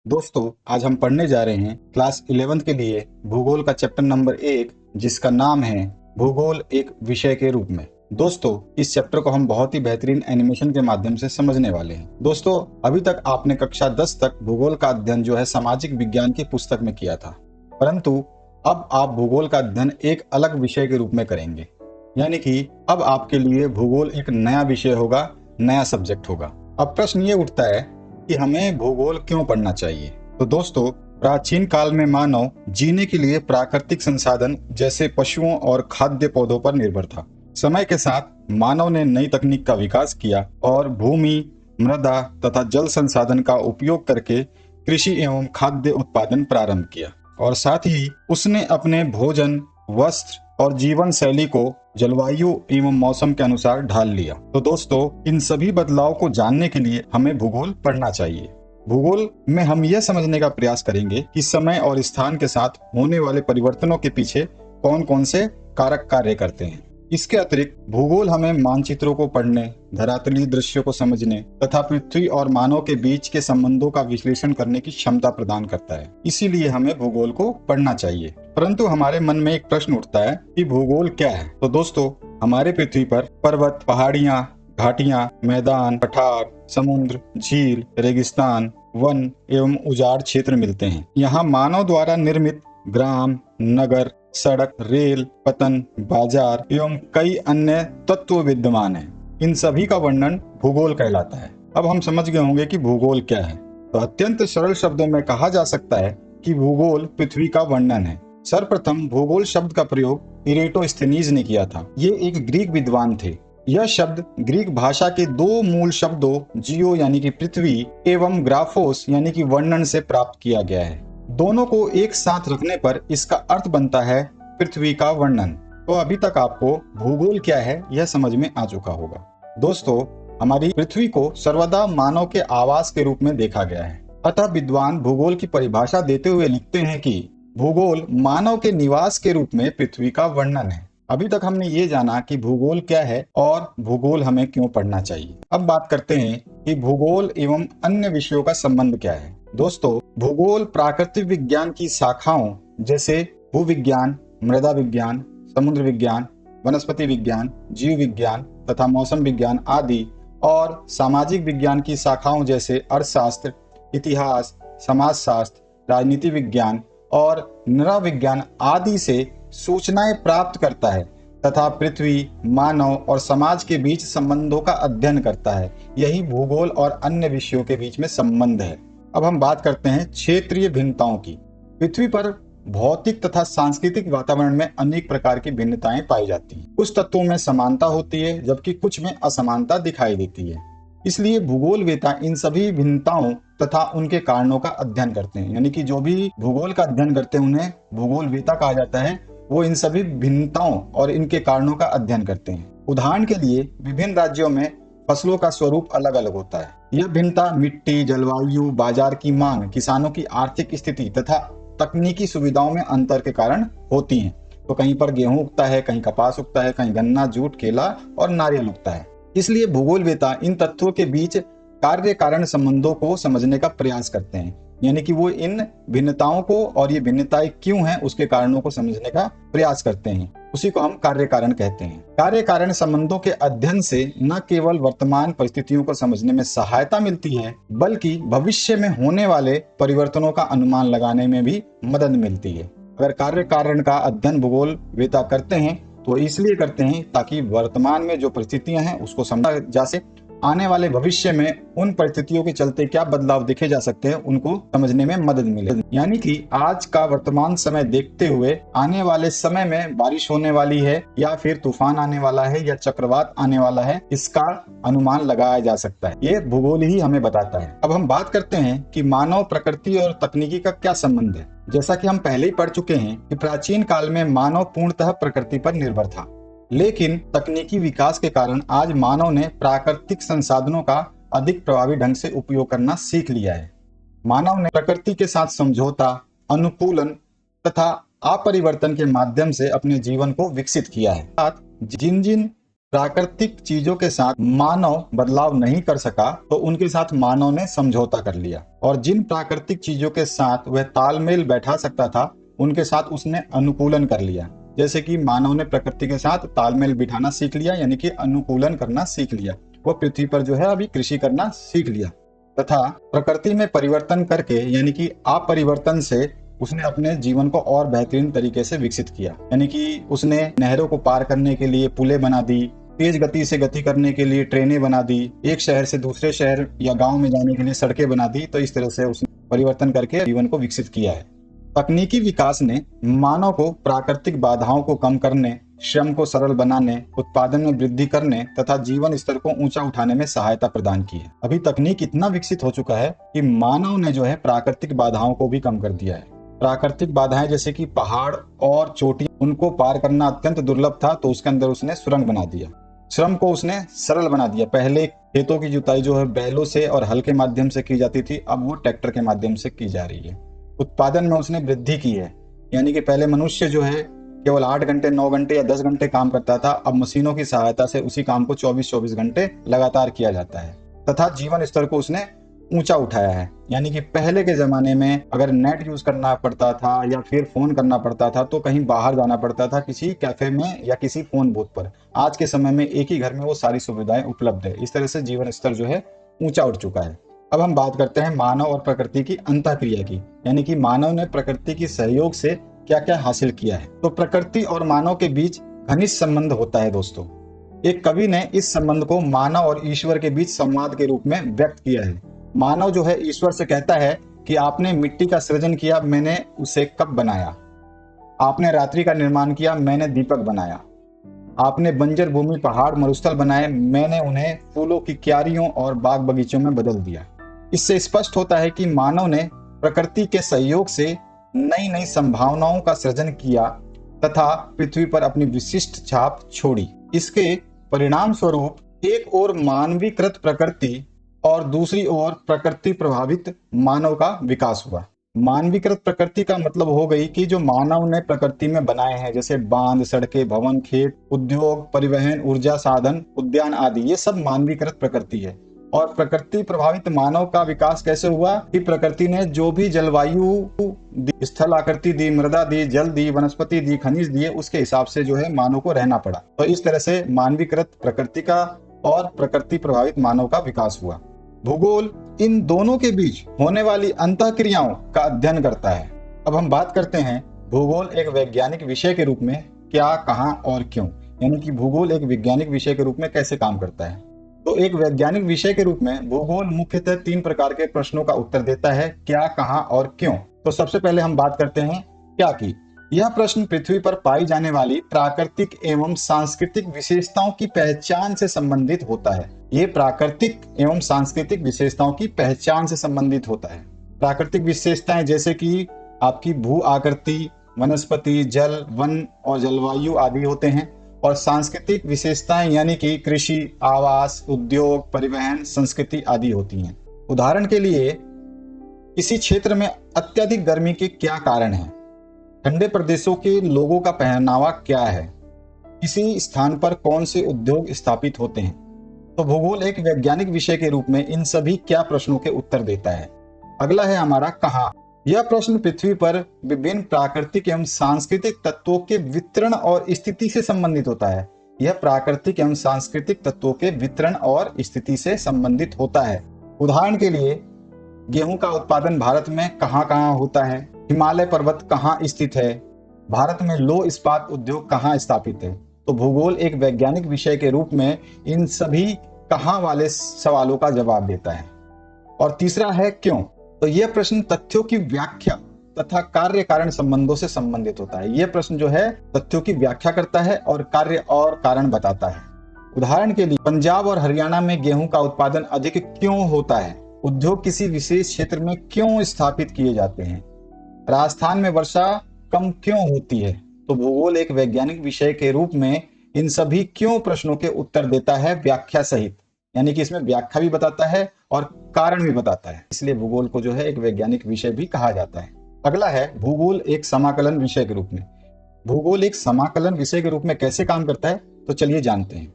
दोस्तों, आज हम पढ़ने जा रहे हैं क्लास 11th के लिए भूगोल का चैप्टर नंबर 1, जिसका नाम है भूगोल एक विषय के रूप में। दोस्तों, इस चैप्टर को हम बहुत ही बेहतरीन एनिमेशन के माध्यम से समझने वाले हैं। दोस्तों, अभी तक आपने कक्षा 10 तक भूगोल का अध्ययन जो है सामाजिक विज्ञान की पुस्तक में किया था, परंतु अब आप भूगोल का अध्ययन एक अलग विषय के रूप में करेंगे। यानी कि अब आपके लिए भूगोल एक नया विषय होगा, नया सब्जेक्ट होगा। अब प्रश्न ये उठता है कि हमें भूगोल क्यों पढ़ना चाहिए। तो दोस्तों, प्राचीन काल में मानव जीने के लिए प्राकृतिक संसाधन जैसे पशुओं और खाद्य पौधों पर निर्भर था। समय के साथ मानव ने नई तकनीक का विकास किया और भूमि, मृदा तथा जल संसाधन का उपयोग करके कृषि एवं खाद्य उत्पादन प्रारंभ किया और साथ ही उसने अपने भोजन, वस्त्र और जीवन शैली को जलवायु एवं मौसम के अनुसार ढाल लिया। तो दोस्तों, इन सभी बदलाव को जानने के लिए हमें भूगोल पढ़ना चाहिए। भूगोल में हम यह समझने का प्रयास करेंगे कि समय और स्थान के साथ होने वाले परिवर्तनों के पीछे कौन कौन से कारक कार्य करते हैं। इसके अतिरिक्त भूगोल हमें मानचित्रों को पढ़ने, धरातलीय दृश्यों को समझने तथा पृथ्वी और मानव के बीच के संबंधों का विश्लेषण करने की क्षमता प्रदान करता है। इसीलिए हमें भूगोल को पढ़ना चाहिए। परंतु हमारे मन में एक प्रश्न उठता है कि भूगोल क्या है। तो दोस्तों, हमारे पृथ्वी पर पर्वत, पहाड़ियां, घाटियां, मैदान, पठार, समुद्र, झील, रेगिस्तान, वन एवं उजाड़ क्षेत्र मिलते हैं। यहाँ मानव द्वारा निर्मित ग्राम, नगर, सड़क, रेल, पतन, बाजार एवं कई अन्य तत्व विद्यमान हैं। इन सभी का वर्णन भूगोल कहलाता है। अब हम समझ गए होंगे कि भूगोल क्या है। तो अत्यंत सरल शब्दों में कहा जा सकता है कि भूगोल पृथ्वी का वर्णन है। सर्वप्रथम भूगोल शब्द का प्रयोग इरेटोस्थेनीज ने किया था। ये एक ग्रीक विद्वान थे। यह शब्द ग्रीक भाषा के दो मूल शब्दों जियो यानी कि पृथ्वी एवं ग्राफोस यानी कि वर्णन से प्राप्त किया गया है। दोनों को एक साथ रखने पर इसका अर्थ बनता है पृथ्वी का वर्णन। तो अभी तक आपको भूगोल क्या है यह समझ में आ चुका होगा। दोस्तों, हमारी पृथ्वी को सर्वदा मानव के आवास के रूप में देखा गया है। अतः विद्वान भूगोल की परिभाषा देते हुए लिखते हैं कि भूगोल मानव के निवास के रूप में पृथ्वी का वर्णन है। अभी तक हमने ये जाना कि भूगोल क्या है और भूगोल हमें क्यों पढ़ना चाहिए। अब बात करते हैं कि भूगोल एवं अन्य विषयों का संबंध क्या है। दोस्तों, भूगोल प्राकृतिक विज्ञान की शाखाओं जैसे भूविज्ञान, मृदा विज्ञान, समुद्र विज्ञान, वनस्पति विज्ञान, जीव विज्ञान तथा मौसम विज्ञान आदि और सामाजिक विज्ञान की शाखाओं जैसे अर्थशास्त्र, इतिहास, समाजशास्त्र, राजनीति विज्ञान और नृविज्ञान आदि से सूचनाएं प्राप्त करता है तथा पृथ्वी, मानव और समाज के बीच संबंधों का अध्ययन करता है। यही भूगोल और अन्य विषयों के बीच में संबंध है। अब हम बात करते हैं क्षेत्रीय भिन्नताओं की। पृथ्वी पर भौतिक तथा सांस्कृतिक वातावरण में अनेक प्रकार की भिन्नताएं पाई जाती हैं। कुछ तत्वों में समानता होती है जबकि कुछ में असमानता दिखाई देती है। इसलिए भूगोलवेता इन सभी भिन्नताओं तथा उनके कारणों का अध्ययन करते हैं। यानी कि जो भी भूगोल का अध्ययन करते हैं उन्हें भूगोलवेता कहा जाता है। वो इन सभी भिन्नताओं और इनके कारणों का अध्ययन करते हैं। उदाहरण के लिए विभिन्न राज्यों में फसलों का स्वरूप अलग अलग होता है। यह भिन्नता मिट्टी, जलवायु, बाजार की मांग, किसानों की आर्थिक स्थिति तथा तकनीकी सुविधाओं में अंतर के कारण होती हैं। तो कहीं पर गेहूं उगता है, कहीं कपास उगता है, कहीं गन्ना, जूट, केला और नारियल उगता है। इसलिए भूगोलवेता इन तत्वों के बीच कार्य कारण संबंधों को समझने का प्रयास करते हैं। यानी कि वो इन भिन्नताओं को और ये भिन्नताएं क्यों हैं उसके कारणों को समझने का प्रयास करते हैं। उसी को हम कार्य कारण कहते हैं। कार्य कारण संबंधों के अध्ययन से न केवल वर्तमान परिस्थितियों को समझने में सहायता मिलती है, बल्कि भविष्य में होने वाले परिवर्तनों का अनुमान लगाने में भी मदद मिलती है। अगर कार्य कारण का अध्ययन भूगोलवेता करते हैं तो इसलिए करते हैं ताकि वर्तमान में जो परिस्थितियां हैं उसको समझा जा सके, आने वाले भविष्य में उन परिस्थितियों के चलते क्या बदलाव देखे जा सकते हैं उनको समझने में मदद मिले। यानी कि आज का वर्तमान समय देखते हुए आने वाले समय में बारिश होने वाली है या फिर तूफान आने वाला है या चक्रवात आने वाला है, इसका अनुमान लगाया जा सकता है। ये भूगोल ही हमें बताता है। अब हम बात करते हैं कि मानव, प्रकृति और तकनीकी का क्या संबंध है। जैसा कि हम पहले ही पढ़ चुके हैं कि प्राचीन काल में मानव पूर्णतः प्रकृति पर निर्भर था, लेकिन तकनीकी विकास के कारण आज मानव ने प्राकृतिक संसाधनों का अधिक प्रभावी ढंग से उपयोग करना सीख लिया है। मानव ने प्रकृति के साथ समझौता, अनुकूलन तथा अपरिवर्तन के माध्यम से अपने जीवन को विकसित किया है। जिन जिन प्राकृतिक चीजों के साथ मानव बदलाव नहीं कर सका तो उनके साथ मानव ने समझौता कर लिया, और जिन प्राकृतिक चीजों के साथ वह तालमेल बैठा सकता था उनके साथ उसने अनुकूलन कर लिया। जैसे कि मानव ने प्रकृति के साथ तालमेल बिठाना सीख लिया, यानी कि अनुकूलन करना सीख लिया। वो पृथ्वी पर जो है अभी कृषि करना सीख लिया, तथा प्रकृति में परिवर्तन करके यानी कि अपरिवर्तन से उसने अपने जीवन को और बेहतरीन तरीके से विकसित किया। यानी कि उसने नहरों को पार करने के लिए पुलें बना दी, तेज गति से गति करने के लिए ट्रेनें बना दी, एक शहर से दूसरे शहर या गांव में जाने के लिए सड़कें बना दी। तो इस तरह से उसने परिवर्तन करके जीवन को विकसित किया है। तकनीकी विकास ने मानव को प्राकृतिक बाधाओं को कम करने, श्रम को सरल बनाने, उत्पादन में वृद्धि करने तथा जीवन स्तर को ऊंचा उठाने में सहायता प्रदान की है। अभी तकनीक इतना विकसित हो चुका है कि मानव ने जो है प्राकृतिक बाधाओं को भी कम कर दिया है। प्राकृतिक बाधाएं जैसे कि पहाड़ और चोटी, उनको पार करना अत्यंत दुर्लभ था, तो उसके अंदर उसने सुरंग बना दिया। श्रम को उसने सरल बना दिया। पहले खेतों की जुताई जो है बैलों से और हल के माध्यम से की जाती थी, अब वो ट्रैक्टर के माध्यम से की जा रही है। उत्पादन में उसने वृद्धि की है, यानी कि पहले मनुष्य जो है केवल 8 घंटे 9 घंटे या 10 घंटे काम करता था, अब मशीनों की सहायता से उसी काम को 24-24 घंटे लगातार किया जाता है। तथा जीवन स्तर को उसने ऊंचा उठाया है। यानी कि पहले के जमाने में अगर नेट यूज करना पड़ता था या फिर फोन करना पड़ता था तो कहीं बाहर जाना पड़ता था, किसी कैफे में या किसी फोन बूथ पर। आज के समय में एक ही घर में वो सारी सुविधाएं उपलब्ध है। इस तरह से जीवन स्तर जो है ऊंचा उठ चुका है। अब हम बात करते हैं मानव और प्रकृति की अंतःक्रिया की, यानी कि मानव ने प्रकृति की सहयोग से क्या क्या हासिल किया है। तो प्रकृति और मानव के बीच घनिष्ठ संबंध होता है दोस्तों। एक कवि ने इस संबंध को मानव और ईश्वर के बीच संवाद के रूप में व्यक्त किया है। मानव जो है ईश्वर से कहता है कि आपने मिट्टी का सृजन किया, मैंने उसे कप बनाया। आपने रात्रि का निर्माण किया, मैंने दीपक बनाया। आपने बंजर भूमि, पहाड़, मरुस्थल बनाए, मैंने उन्हें फूलों की क्यारियों और बाग बगीचों में बदल दिया। इससे स्पष्ट होता है कि मानव ने प्रकृति के सहयोग से नई नई संभावनाओं का सृजन किया तथा पृथ्वी पर अपनी विशिष्ट छाप छोड़ी। इसके परिणाम स्वरूप एक ओर मानवीकृत प्रकृति और दूसरी ओर प्रकृति प्रभावित मानव का विकास हुआ। मानवीकृत प्रकृति का मतलब हो गई कि जो मानव ने प्रकृति में बनाए हैं, जैसे बांध, सड़कें, भवन, खेत, उद्योग, परिवहन, ऊर्जा साधन, उद्यान आदि, ये सब मानवीकृत प्रकृति है। और प्रकृति प्रभावित मानव का विकास कैसे हुआ कि प्रकृति ने जो भी जलवायु दी, स्थल आकृति दी, मृदा दी, जल दी, वनस्पति दी, खनिज दिए, उसके हिसाब से जो है मानव को रहना पड़ा। तो इस तरह से मानवीकृत प्रकृति का और प्रकृति प्रभावित मानव का विकास हुआ। भूगोल इन दोनों के बीच होने वाली अंतःक्रियाओं का अध्ययन करता है। अब हम बात करते हैं भूगोल एक वैज्ञानिक विषय के रूप में क्या, कहां और क्यों, यानी कि भूगोल एक वैज्ञानिक विषय के रूप में कैसे काम करता है। तो एक वैज्ञानिक विषय के रूप में भूगोल मुख्यतः 3 प्रकार के प्रश्नों का उत्तर देता है, क्या, कहां और क्यों। तो सबसे पहले हम बात करते हैं क्या की। यह प्रश्न पृथ्वी पर पाई जाने वाली प्राकृतिक एवं सांस्कृतिक विशेषताओं की पहचान से संबंधित होता है। ये प्राकृतिक एवं सांस्कृतिक विशेषताओं की पहचान से संबंधित होता है। प्राकृतिक विशेषताएं जैसे कि आपकी भू आकृति, वनस्पति, जल, वन और जलवायु आदि होते हैं। और सांस्कृतिक विशेषताएं यानी कि कृषि, आवास, उद्योग, परिवहन, संस्कृति आदि होती हैं। उदाहरण के लिए किसी क्षेत्र में अत्यधिक गर्मी के क्या कारण हैं, ठंडे प्रदेशों के लोगों का पहनावा क्या है, किसी स्थान पर कौन से उद्योग स्थापित होते हैं। तो भूगोल एक वैज्ञानिक विषय के रूप में इन सभी क्या प्रश्नों के उत्तर देता है। अगला है हमारा कहां। यह प्रश्न पृथ्वी पर विभिन्न प्राकृतिक एवं सांस्कृतिक तत्वों के वितरण और स्थिति से संबंधित होता है। यह प्राकृतिक एवं सांस्कृतिक तत्वों के वितरण और स्थिति से संबंधित होता है। उदाहरण के लिए गेहूं का उत्पादन भारत में कहां कहां होता है, हिमालय पर्वत कहां स्थित है, भारत में लौह इस्पात उद्योग कहां स्थापित है। तो भूगोल एक वैज्ञानिक विषय के रूप में इन सभी कहां वाले सवालों का जवाब देता है। और तीसरा है क्यों। तो यह प्रश्न तथ्यों की व्याख्या तथा कार्य कारण संबंधों से संबंधित होता है। यह प्रश्न जो है तथ्यों की व्याख्या करता है और कार्य और कारण बताता है। उदाहरण के लिए पंजाब और हरियाणा में गेहूं का उत्पादन अधिक क्यों होता है, उद्योग किसी विशेष क्षेत्र में क्यों स्थापित किए जाते हैं, राजस्थान में वर्षा कम क्यों होती है। तो भूगोल एक वैज्ञानिक विषय के रूप में इन सभी क्यों प्रश्नों के उत्तर देता है व्याख्या सहित, यानी कि इसमें व्याख्या भी बताता है और कारण भी बताता है। इसलिए भूगोल को जो है एक वैज्ञानिक विषय भी कहा जाता है। अगला है भूगोल एक समाकलन विषय के रूप में। भूगोल एक समाकलन विषय के रूप में कैसे काम करता है, तो चलिए जानते हैं।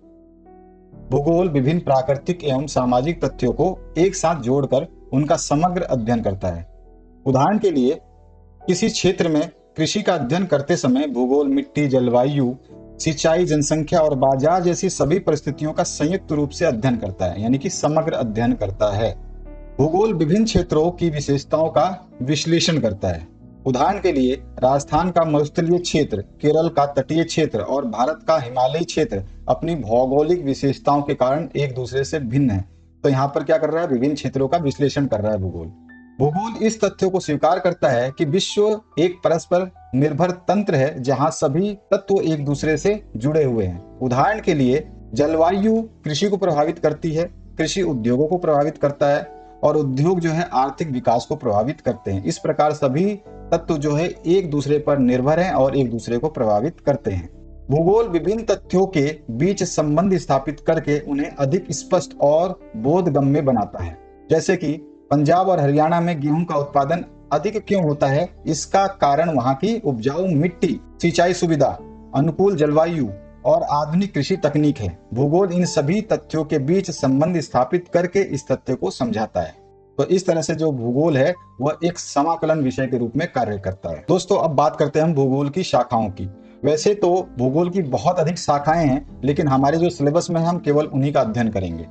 भूगोल विभिन्न प्राकृतिक एवं सामाजिक तथ्यों को एक साथ जोड़कर उनका समग्र अध्ययन करता है। उदाहरण के लिए किसी क्षेत्र में कृषि का अध्ययन करते समय भूगोल मिट्टी, जलवायु, सिंचाई, जनसंख्या और बाजार जैसी सभी परिस्थितियों का संयुक्त रूप से अध्ययन करता है, यानी कि समग्र अध्ययन करता है। भूगोल विभिन्न क्षेत्रों की विशेषताओं का विश्लेषण करता है। उदाहरण के लिए राजस्थान का मरुस्थलीय क्षेत्र, केरल का तटीय क्षेत्र और भारत का हिमालयी क्षेत्र अपनी भौगोलिक विशेषताओं के कारण एक दूसरे से भिन्न है। तो यहाँ पर क्या कर रहा है, विभिन्न क्षेत्रों का विश्लेषण कर रहा है भूगोल। भूगोल इस तथ्य को स्वीकार करता है कि विश्व एक परस्पर निर्भर तंत्र है जहाँ सभी तत्व एक दूसरे से जुड़े हुए हैं। उदाहरण के लिए जलवायु कृषि को प्रभावित करती है, कृषि उद्योगों को प्रभावित करता है और उद्योग जो है आर्थिक विकास को प्रभावित करते हैं। इस प्रकार सभी तत्व जो है एक दूसरे पर निर्भर हैं और एक दूसरे को प्रभावित करते हैं। भूगोल विभिन्न तथ्यों के बीच संबंध स्थापित करके उन्हें अधिक स्पष्ट और बोधगम्य बनाता है। जैसे कि पंजाब और हरियाणा में गेहूं का उत्पादन अधिक क्यों होता है, इसका कारण वहां की उपजाऊ मिट्टी, सिंचाई सुविधा, अनुकूल जलवायु और आधुनिक कृषि तकनीक है। भूगोल इन सभी तथ्यों के बीच संबंध स्थापित करके इस तथ्य को समझाता है। तो इस तरह से जो भूगोल है वह एक समाकलन विषय के रूप में कार्य करता है। दोस्तों, अब बात करते हैं हम भूगोल की शाखाओं की। वैसे तो भूगोल की बहुत अधिक शाखाएं हैं, लेकिन हमारे जो सिलेबस में हम केवल उन्हीं का अध्ययन करेंगे।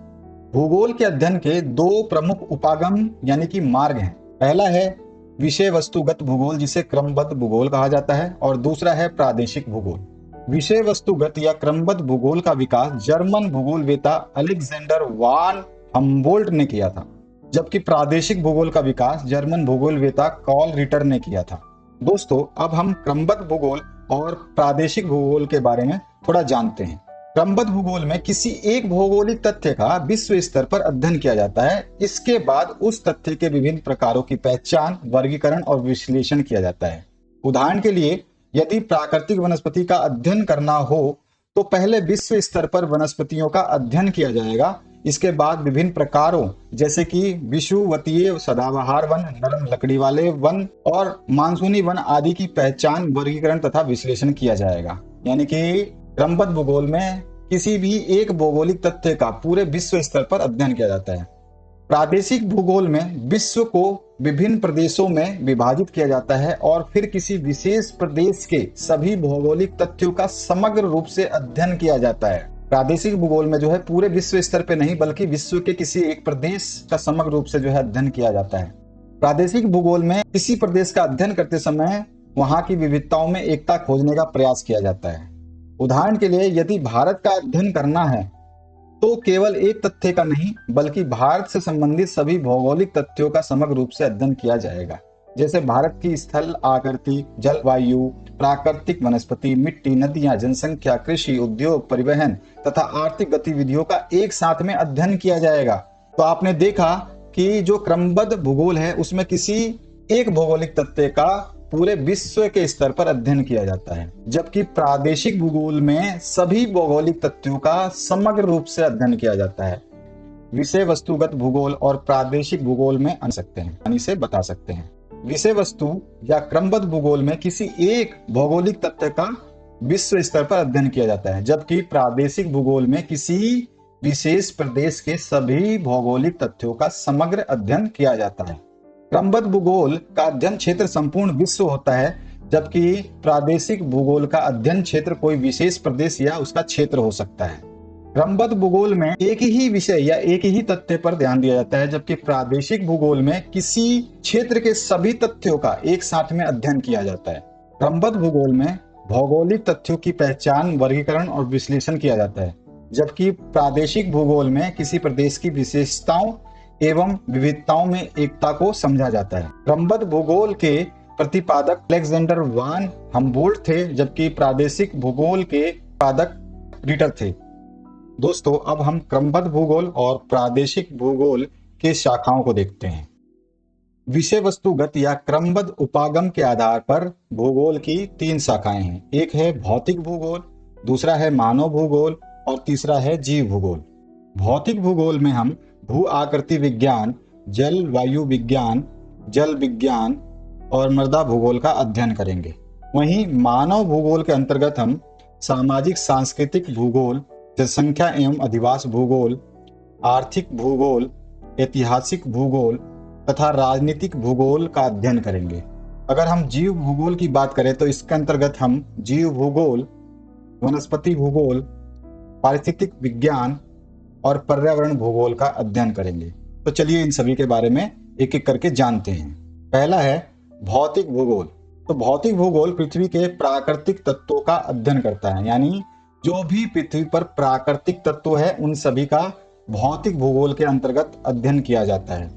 भूगोल के अध्ययन के दो प्रमुख उपागम यानी कि मार्ग हैं। पहला है विषय वस्तुगत भूगोल, जिसे क्रमबद्ध भूगोल कहा जाता है, और दूसरा है प्रादेशिक भूगोल। विषय वस्तुगत या क्रमबद्ध भूगोल का विकास जर्मन भूगोलवेता अलेक्जेंडर वान हम्बोल्ट ने किया था, जबकि प्रादेशिक भूगोल का विकास जर्मन भूगोलवेता कार्ल रिटर ने किया था। दोस्तों, अब हम क्रमबद्ध भूगोल और प्रादेशिक भूगोल के बारे में थोड़ा जानते हैं। क्रमबद्ध भूगोल में किसी एक भौगोलिक तथ्य का विश्व स्तर पर अध्ययन किया जाता है। इसके बाद उस तथ्य के विभिन्न प्रकारों की पहचान, वर्गीकरण और विश्लेषण किया जाता है। उदाहरण के लिए यदि प्राकृतिक वनस्पति का अध्ययन करना हो तो पहले विश्व स्तर पर वनस्पतियों का अध्ययन किया जाएगा। इसके बाद विभिन्न प्रकारों जैसे कि विषुवतीय, सदाबहार वन, नरम लकड़ी वाले वन और मानसूनी वन आदि की पहचान, वर्गीकरण तथा विश्लेषण किया जाएगा। यानी कि क्रमबद्ध भूगोल में किसी भी एक भौगोलिक तथ्य का पूरे विश्व स्तर पर अध्ययन किया जाता है। प्रादेशिक भूगोल में विश्व को विभिन्न प्रदेशों में विभाजित किया जाता है और फिर किसी विशेष प्रदेश के सभी भौगोलिक तथ्यों का समग्र रूप से अध्ययन किया जाता है। प्रादेशिक भूगोल में जो है पूरे विश्व स्तर पे नहीं बल्कि विश्व के किसी एक प्रदेश का समग्र रूप से जो है अध्ययन किया जाता है। प्रादेशिक भूगोल में किसी प्रदेश का अध्ययन करते समय वहां की विविधताओं में एकता खोजने का प्रयास किया जाता है। उदाहरण के लिए यदि भारत का अध्ययन करना है तो केवल एक तथ्य का नहीं बल्कि भारत से संबंधित सभी भौगोलिक तथ्यों का समग्र रूप से अध्ययन किया जाएगा। जैसे भारत की स्थल आकृति, जलवायु, प्राकृतिक वनस्पति, मिट्टी, नदियां, जनसंख्या, कृषि, उद्योग, परिवहन तथा आर्थिक गतिविधियों का एक साथ में अध्ययन किया जाएगा। तो आपने देखा कि जो क्रमबद्ध भूगोल है उसमें किसी एक भौगोलिक तथ्य का पूरे विश्व के स्तर पर अध्ययन किया जाता है, जबकि प्रादेशिक भूगोल में सभी भौगोलिक तथ्यों का समग्र रूप से अध्ययन किया जाता है। विषय वस्तुगत भूगोल और प्रादेशिक भूगोल में आन सकते हैं, यानी से बता सकते हैं। विषय वस्तु या क्रमबद्ध भूगोल में किसी एक भौगोलिक तथ्य का विश्व स्तर पर अध्ययन किया जाता है, जबकि प्रादेशिक भूगोल में किसी विशेष प्रदेश के सभी भौगोलिक तथ्यों का समग्र अध्ययन किया जाता है। क्रमबद्ध भूगोल का अध्ययन क्षेत्र संपूर्ण विश्व होता है, जबकि प्रादेशिक भूगोल का अध्ययन क्षेत्र कोई विशेष प्रदेश या उसका क्षेत्र हो सकता है। क्रमबद्ध भूगोल में एक ही विषय या एक ही तथ्य पर ध्यान दिया जाता है, जबकि प्रादेशिक भूगोल में किसी क्षेत्र के सभी तथ्यों का एक साथ में अध्ययन किया जाता है। क्रमबद्ध भूगोल में भौगोलिक तथ्यों की पहचान, वर्गीकरण और विश्लेषण किया जाता है, जबकि प्रादेशिक भूगोल में किसी प्रदेश की विशेषताओं एवं विविधताओं में एकता को समझा जाता है। क्रमबद्ध भूगोल के प्रतिपादक अलेक्जेंडर वान हम्बोल्ट थे, जबकि प्रादेशिक भूगोल के प्रतिपादक रिटर थे। दोस्तों, अब हम क्रमबद्ध भूगोल और प्रादेशिक भूगोल के शाखाओं को देखते हैं। विषय वस्तुगत या क्रमबद्ध उपागम के आधार पर भूगोल की 3 शाखाएं हैं। एक है भौतिक भूगोल, दूसरा है मानव भूगोल और तीसरा है जीव भूगोल। भौतिक भूगोल में हम भू आकृति विज्ञान, जलवायु विज्ञान, जल विज्ञान और मृदा भूगोल का अध्ययन करेंगे। वहीं मानव भूगोल के अंतर्गत हम सामाजिक सांस्कृतिक भूगोल, जनसंख्या एवं अधिवास भूगोल, आर्थिक भूगोल, ऐतिहासिक भूगोल तथा राजनीतिक भूगोल का अध्ययन करेंगे। अगर हम जीव भूगोल की बात करें तो इसके अंतर्गत हम जीव भूगोल, वनस्पति भूगोल, पारिस्थितिक विज्ञान और पर्यावरण भूगोल का अध्ययन करेंगे। तो चलिए इन सभी के बारे में एक एक करके जानते हैं। पहला है भौतिक भूगोल। तो भौतिक भूगोल पृथ्वी के प्राकृतिक तत्वों का अध्ययन करता है, यानी जो भी पृथ्वी पर प्राकृतिक तत्व है उन सभी का भौतिक भूगोल के अंतर्गत अध्ययन किया जाता है।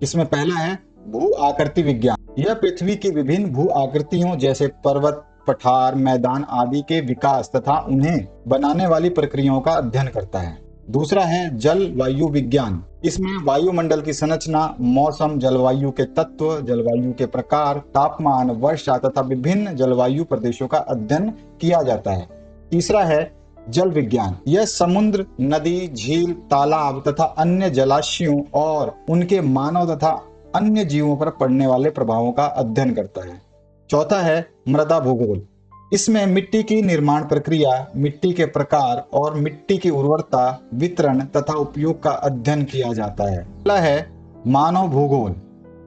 इसमें पहला है भू आकृति विज्ञान। यह पृथ्वी की विभिन्न भू आकृतियों जैसे पर्वत, पठार, मैदान आदि के विकास तथा उन्हें बनाने वाली प्रक्रियाओं का अध्ययन करता है। दूसरा है जल वायु विज्ञान। इसमें वायुमंडल की संरचना, मौसम, जलवायु के तत्व, जलवायु के प्रकार, तापमान, वर्षा तथा विभिन्न जलवायु प्रदेशों का अध्ययन किया जाता है। तीसरा है जल विज्ञान। यह समुद्र, नदी, झील, तालाब तथा अन्य जलाशयों और उनके मानव तथा अन्य जीवों पर पड़ने वाले प्रभावों का अध्ययन करता है। चौथा है मृदा भूगोल। इसमें मिट्टी की निर्माण प्रक्रिया, मिट्टी के प्रकार और मिट्टी की उर्वरता, वितरण तथा उपयोग का अध्ययन किया जाता है। अगला है मानव भूगोल।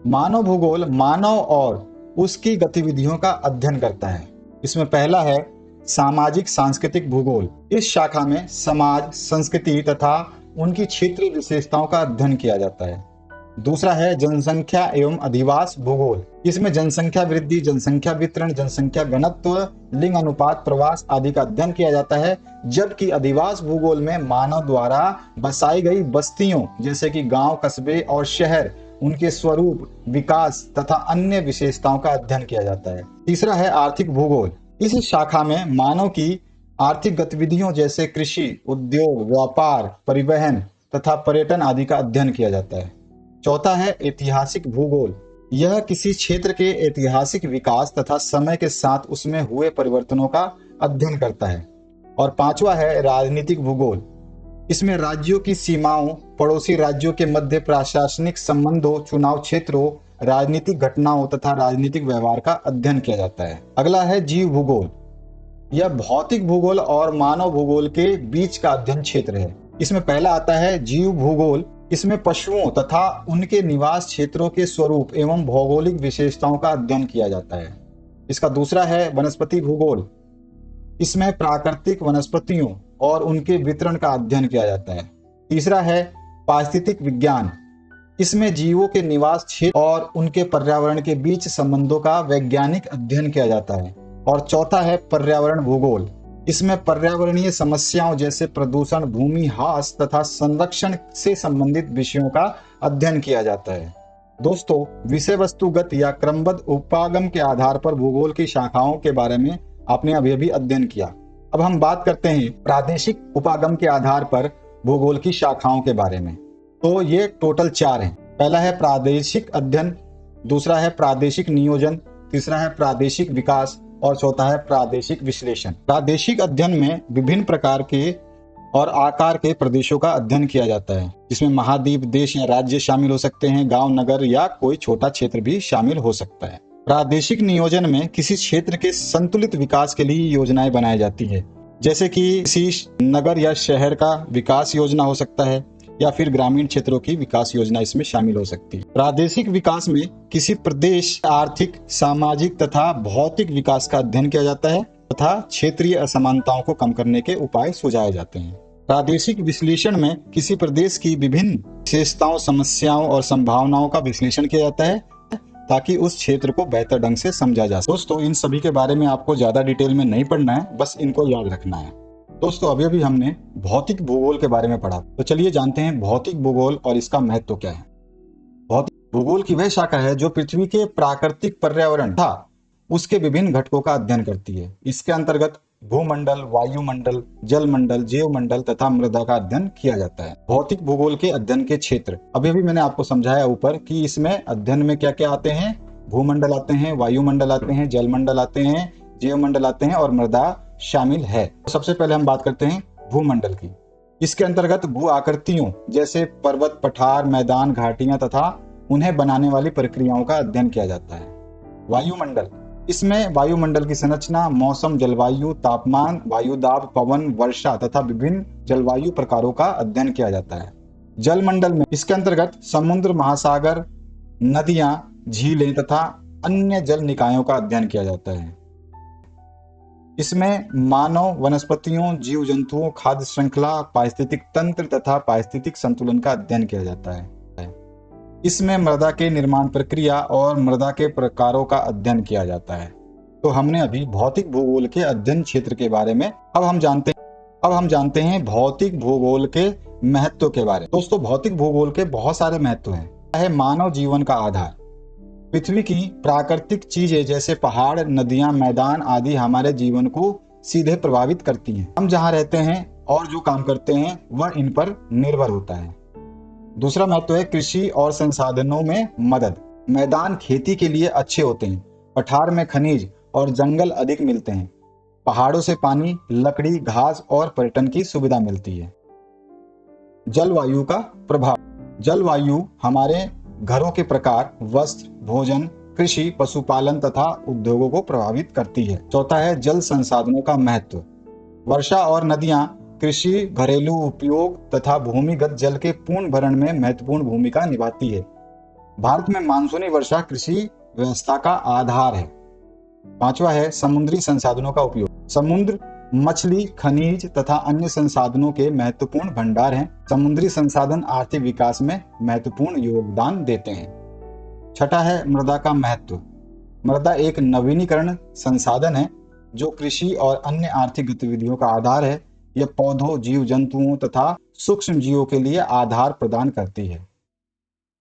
मानव भूगोल मानव और उसकी गतिविधियों का अध्ययन करता है। इसमें पहला है सामाजिक सांस्कृतिक भूगोल। इस शाखा में समाज, संस्कृति तथा उनकी क्षेत्रीय विशेषताओं का अध्ययन किया जाता है। दूसरा है जनसंख्या एवं अधिवास भूगोल। इसमें जनसंख्या वृद्धि, जनसंख्या वितरण, जनसंख्या घनत्व, लिंग अनुपात, प्रवास आदि का अध्ययन किया जाता है। जबकि अधिवास भूगोल में मानव द्वारा बसाई गई बस्तियों जैसे कि गांव, कस्बे और शहर, उनके स्वरूप, विकास तथा अन्य विशेषताओं का अध्ययन किया जाता है। तीसरा है आर्थिक भूगोल। इस शाखा में मानव की आर्थिक गतिविधियों जैसे कृषि, उद्योग, व्यापार, परिवहन तथा पर्यटन आदि का अध्ययन किया जाता है। चौथा है ऐतिहासिक भूगोल। यह किसी क्षेत्र के ऐतिहासिक विकास तथा समय के साथ उसमें हुए परिवर्तनों का अध्ययन करता है। और पांचवा है राजनीतिक भूगोल। इसमें राज्यों की सीमाओं, पड़ोसी राज्यों के मध्य प्रशासनिक संबंधों, चुनाव क्षेत्रों, राजनीतिक घटनाओं तथा राजनीतिक व्यवहार का अध्ययन किया जाता है। अगला है जीव भूगोल। यह भौतिक भूगोल और मानव भूगोल के बीच का अध्ययन क्षेत्र है। इसमें पहला आता है जीव भूगोल। इसमें पशुओं तथा उनके निवास क्षेत्रों के स्वरूप एवं भौगोलिक विशेषताओं का अध्ययन किया जाता है। इसका दूसरा है वनस्पति भूगोल। इसमें प्राकृतिक वनस्पतियों और उनके वितरण का अध्ययन किया जाता है। तीसरा है पारिस्थितिक विज्ञान। इसमें जीवों के निवास क्षेत्र और उनके पर्यावरण के बीच संबंधों का वैज्ञानिक अध्ययन किया जाता है। और चौथा है पर्यावरण भूगोल। इसमें पर्यावरणीय समस्याओं जैसे प्रदूषण, भूमि ह्रास तथा संरक्षण से संबंधित विषयों का अध्ययन किया जाता है। दोस्तों, विषय वस्तुगत या क्रमबद्ध उपागम के आधार पर भूगोल की शाखाओं के बारे में आपने अभी अध्ययन किया। अब हम बात करते हैं प्रादेशिक उपागम के आधार पर भूगोल की शाखाओं के बारे में। तो ये टोटल 4 हैं। पहला है प्रादेशिक अध्ययन, दूसरा है प्रादेशिक नियोजन, तीसरा है प्रादेशिक विकास और चौथा है प्रादेशिक विश्लेषण। प्रादेशिक अध्ययन में विभिन्न प्रकार के और आकार के प्रदेशों का अध्ययन किया जाता है, जिसमें महाद्वीप, देश या राज्य शामिल हो सकते हैं, गांव, नगर या कोई छोटा क्षेत्र भी शामिल हो सकता है। प्रादेशिक नियोजन में किसी क्षेत्र के संतुलित विकास के लिए योजनाएं बनाई जाती है, जैसे कि किसी नगर या शहर का विकास योजना हो सकता है या फिर ग्रामीण क्षेत्रों की विकास योजना इसमें शामिल हो सकती है। प्रादेशिक विकास में किसी प्रदेश आर्थिक, सामाजिक तथा भौतिक विकास का अध्ययन किया जाता है तथा क्षेत्रीय असमानताओं को कम करने के उपाय सुझाए जाते हैं। प्रादेशिक विश्लेषण में किसी प्रदेश की विभिन्न विशेषताओं, समस्याओं और संभावनाओं का विश्लेषण किया जाता है ताकि उस क्षेत्र को बेहतर ढंग से समझा जा सके। दोस्तों, इन सभी के बारे में आपको ज्यादा डिटेल में नहीं पढ़ना है, बस इनको याद रखना है। दोस्तों, अभी हमने भौतिक भूगोल के बारे में पढ़ा, तो चलिए जानते हैं भौतिक भूगोल और इसका महत्व क्या है। भौतिक भूगोल की वह शाखा है जो पृथ्वी के प्राकृतिक पर्यावरण था उसके विभिन्न घटकों का अध्ययन करती है। इसके अंतर्गत भूमंडल, वायुमंडल, जलमंडल, जीवमंडल तथा मृदा का अध्ययन किया जाता है। भौतिक भूगोल के अध्ययन के क्षेत्र अभी मैंने आपको समझाया ऊपर कि इसमें अध्ययन में क्या क्या आते हैं। भूमंडल आते हैं, वायुमंडल आते हैं, जलमंडल आते हैं, जीवमंडल आते हैं और मृदा शामिल है। सबसे पहले हम बात करते हैं भूमंडल की। इसके अंतर्गत भू आकृतियों जैसे पर्वत, पठार, मैदान, घाटियां तथा उन्हें बनाने वाली प्रक्रियाओं का अध्ययन किया जाता है। वायुमंडल इसमें वायुमंडल की संरचना, मौसम, जलवायु, तापमान, वायुदाब, पवन, वर्षा तथा विभिन्न जलवायु प्रकारों का अध्ययन किया जाता है। जलमंडल में इसके अंतर्गत समुद्र, महासागर, नदियां, झीलें तथा अन्य जल निकायों का अध्ययन किया जाता है। इसमें मानव, वनस्पतियों, जीव जंतुओं, खाद्य श्रृंखला, पारिस्थितिक तंत्र तथा पारिस्थितिक संतुलन का अध्ययन किया जाता है। इसमें मृदा के निर्माण प्रक्रिया और मृदा के प्रकारों का अध्ययन किया जाता है। तो हमने अभी भौतिक भूगोल के अध्ययन क्षेत्र के बारे में अब हम जानते हैं भौतिक भूगोल के महत्व के बारे में। दोस्तों, भौतिक भूगोल के बहुत सारे महत्व हैं। है मानव जीवन का आधार। पृथ्वी की प्राकृतिक चीजें जैसे पहाड़, नदियां, मैदान आदि हमारे जीवन को सीधे प्रभावित करती हैं। हम जहाँ रहते हैं और जो काम करते हैं वह इन पर निर्भर होता है। दूसरा महत्व है कृषि और संसाधनों में मदद। मैदान खेती के लिए अच्छे होते हैं। पठार में खनिज और जंगल अधिक मिलते हैं। पहाड़ों से पानी, लकड़ी, घास और पर्यटन की सुविधा मिलती है। जलवायु का प्रभाव। जलवायु हमारे घरों के प्रकार, वस्त्र, भोजन, कृषि, पशुपालन तथा उद्योगों को प्रभावित करती है। चौथा है जल संसाधनों का महत्व। वर्षा और नदियां कृषि, घरेलू उपयोग तथा भूमिगत जल के पूर्ण भरण में महत्वपूर्ण भूमिका निभाती है। भारत में मानसूनी वर्षा कृषि व्यवस्था का आधार है। पांचवा है समुद्री संसाधनों का उपयोग। समुद्र मछली, खनिज तथा अन्य संसाधनों के महत्वपूर्ण भंडार हैं। समुद्री संसाधन आर्थिक विकास में महत्वपूर्ण योगदान देते हैं। छठा है मृदा का महत्व। मृदा एक नवीनीकरण संसाधन है जो कृषि और अन्य आर्थिक गतिविधियों का आधार है। यह पौधों, जीव जंतुओं तथा सूक्ष्म जीवों के लिए आधार प्रदान करती है।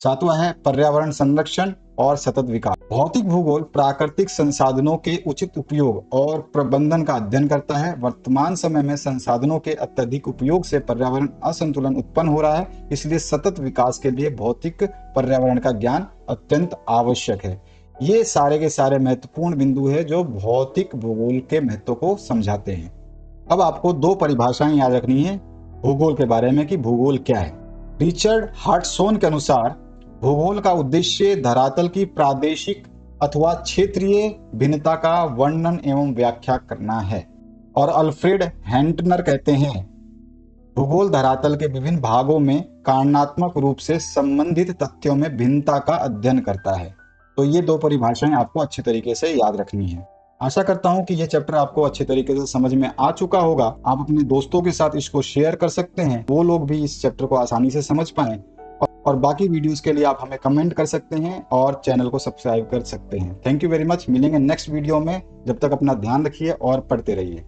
सातवां है पर्यावरण संरक्षण और सतत विकास। भौतिक भूगोल प्राकृतिक संसाधनों के उचित उपयोग और प्रबंधन का अध्ययन करता है। वर्तमान समय में संसाधनों के अत्यधिक उपयोग से पर्यावरण असंतुलन उत्पन्न हो रहा है, इसलिए सतत विकास के लिए भौतिक पर्यावरण का ज्ञान अत्यंत आवश्यक है। ये सारे के सारे महत्वपूर्ण बिंदु है जो भौतिक भूगोल के महत्व को समझाते हैं। अब आपको दो परिभाषाएं याद रखनी है भूगोल के बारे में कि भूगोल क्या है। रिचर्ड हार्टसोन के अनुसार भूगोल का उद्देश्य धरातल की प्रादेशिक अथवा क्षेत्रीय भिन्नता का वर्णन एवं व्याख्या करना है। और अल्फ्रेड हैंटनर कहते हैं भूगोल धरातल के विभिन्न भागों में कारणात्मक रूप से संबंधित तथ्यों में भिन्नता का अध्ययन करता है। तो ये दो परिभाषाएं आपको अच्छे तरीके से याद रखनी है। आशा करता हूं कि यह चैप्टर आपको अच्छे तरीके से समझ में आ चुका होगा। आप अपने दोस्तों के साथ इसको शेयर कर सकते हैं, वो लोग भी इस चैप्टर को आसानी से समझ पाएं। और बाकी वीडियोस के लिए आप हमें कमेंट कर सकते हैं और चैनल को सब्सक्राइब कर सकते हैं। Thank you very much. मिलेंगे नेक्स्ट वीडियो में। जब तक अपना ध्यान रखिए और पढ़ते रहिए।